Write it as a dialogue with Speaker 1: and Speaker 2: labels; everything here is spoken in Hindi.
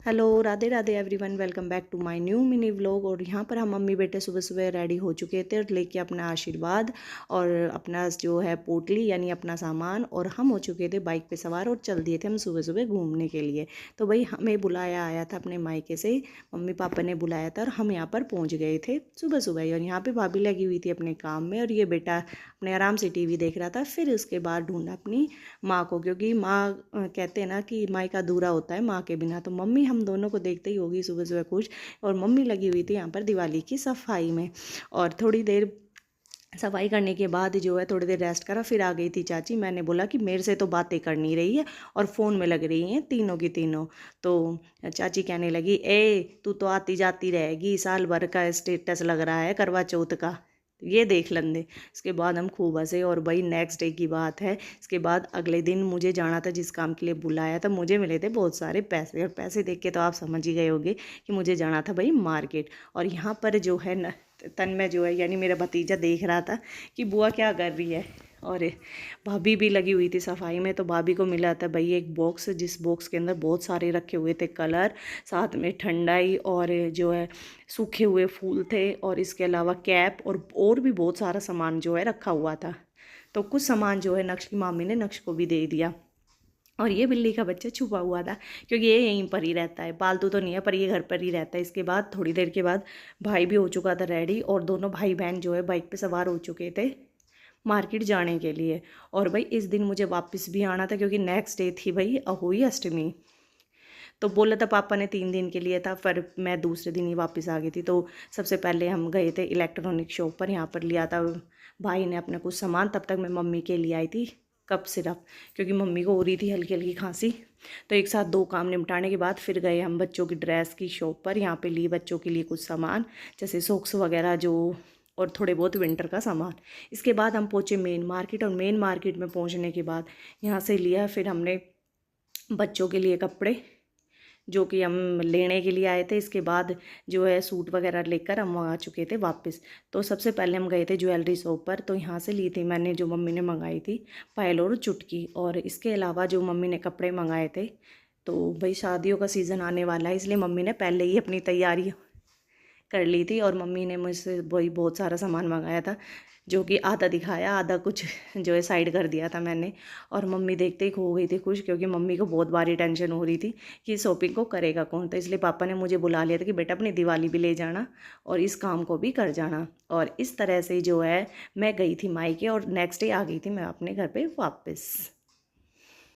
Speaker 1: Hello, Radhe Radhe everyone, welcome back to my new mini vlog. और यहाँ पर हम मम्मी बेटे सुबह सुबह रेडी हो चुके थे और लेके अपना आशीर्वाद और अपना जो है पोटली यानी अपना सामान, और हम हो चुके थे बाइक पे सवार और चल दिए थे हम सुबह सुबह घूमने के लिए। तो भाई हमें बुलाया आया था अपने मायके से, मम्मी पापा ने बुलाया था और हम यहाँ पर पहुँच गए थे सुबह सुबह ही। और यहाँ पर भाभी लगी हुई थी अपने काम में और ये बेटा अपने आराम से टीवी देख रहा था। फिर उसके बाद ढूंढा अपनी माँ को, क्योंकि माँ कहते हैं ना कि माँ का अधूरा होता है माँ के बिना। तो मम्मी हम दोनों को देखते ही होगी सुबह सुबह खुश, और मम्मी लगी हुई थी यहाँ पर दिवाली की सफाई में। और थोड़ी देर सफाई करने के बाद जो है थोड़ी देर रेस्ट करा, फिर आ गई थी चाची। मैंने बोला कि मेरे से तो बातें कर नहीं रही है और फ़ोन में लग रही हैं तीनों की तीनों। तो चाची कहने लगी, ए तू तो आती जाती रहेगी, साल भर का स्टेटस लग रहा है करवा चौथ का, ये देख लेंदे। इसके बाद हम खूब हंसे। और भाई नेक्स्ट डे की बात है, इसके बाद अगले दिन मुझे जाना था जिस काम के लिए बुलाया था, मुझे मिले थे बहुत सारे पैसे। और पैसे देख के तो आप समझ ही गए होंगे कि मुझे जाना था भाई मार्केट। और यहाँ पर जो है न तन्मय जो है यानी मेरा भतीजा देख रहा था कि बुआ क्या कर रही है। और भाभी भी लगी हुई थी सफाई में। तो भाभी को मिला था भाई एक बॉक्स, जिस बॉक्स के अंदर बहुत सारे रखे हुए थे कलर, साथ में ठंडाई और जो है सूखे हुए फूल थे, और इसके अलावा कैप और भी बहुत सारा सामान जो है रखा हुआ था। तो कुछ सामान जो है नक्श की मामी ने नक्श को भी दे दिया। और ये बिल्ली का बच्चा छुपा हुआ था, क्योंकि ये यहीं पर ही रहता है, पालतू तो नहीं है पर ये घर पर ही रहता है। इसके बाद थोड़ी देर के बाद भाई भी हो चुका था रेडी, और दोनों भाई बहन जो है बाइक पे सवार हो चुके थे मार्केट जाने के लिए। और भाई इस दिन मुझे वापस भी आना था, क्योंकि नेक्स्ट डे थी भाई अहोई अष्टमी। तो बोला था पापा ने 3 दिन के लिए था, पर मैं दूसरे दिन ही वापस आ गई थी। तो सबसे पहले हम गए थे इलेक्ट्रॉनिक शॉप पर, यहाँ पर लिया था भाई ने अपना कुछ सामान। तब तक मैं मम्मी के लिए आई थी कप सिरप, क्योंकि मम्मी को हो रही थी हल्की हल्की खांसी। तो एक साथ 2 काम निपटाने के बाद फिर गए हम बच्चों की ड्रेस की शॉप पर। यहाँ पे लिए बच्चों के लिए कुछ सामान, जैसे सॉक्स वगैरह जो, और थोड़े बहुत विंटर का सामान। इसके बाद हम पहुँचे मेन मार्केट, और मेन मार्केट में पहुँचने के बाद यहाँ से लिया फिर हमने बच्चों के लिए कपड़े, जो कि हम लेने के लिए आए थे। इसके बाद जो है सूट वगैरह लेकर हम आ चुके थे वापस। तो सबसे पहले हम गए थे ज्वेलरी शॉप पर। तो यहाँ से ली थी मैंने जो मम्मी ने मंगाई थी पायल और चुटकी। और इसके अलावा जो मम्मी ने कपड़े मंगाए थे, तो भाई शादियों का सीज़न आने वाला है, इसलिए मम्मी ने पहले ही अपनी तैयारी कर ली थी। और मम्मी ने मुझसे वही बहुत सारा सामान मंगाया था, जो कि आधा दिखाया आधा कुछ जो है साइड कर दिया था मैंने। और मम्मी देखते ही खो गई थी खुश, क्योंकि मम्मी को बहुत भारी टेंशन हो रही थी कि शॉपिंग को करेगा कौन। तो इसलिए पापा ने मुझे बुला लिया था कि बेटा अपनी दिवाली भी ले जाना और इस काम को भी कर जाना। और इस तरह से जो है मैं गई थी मायके, और नेक्स्ट डे आ गई थी मैं अपने घर पर वापस।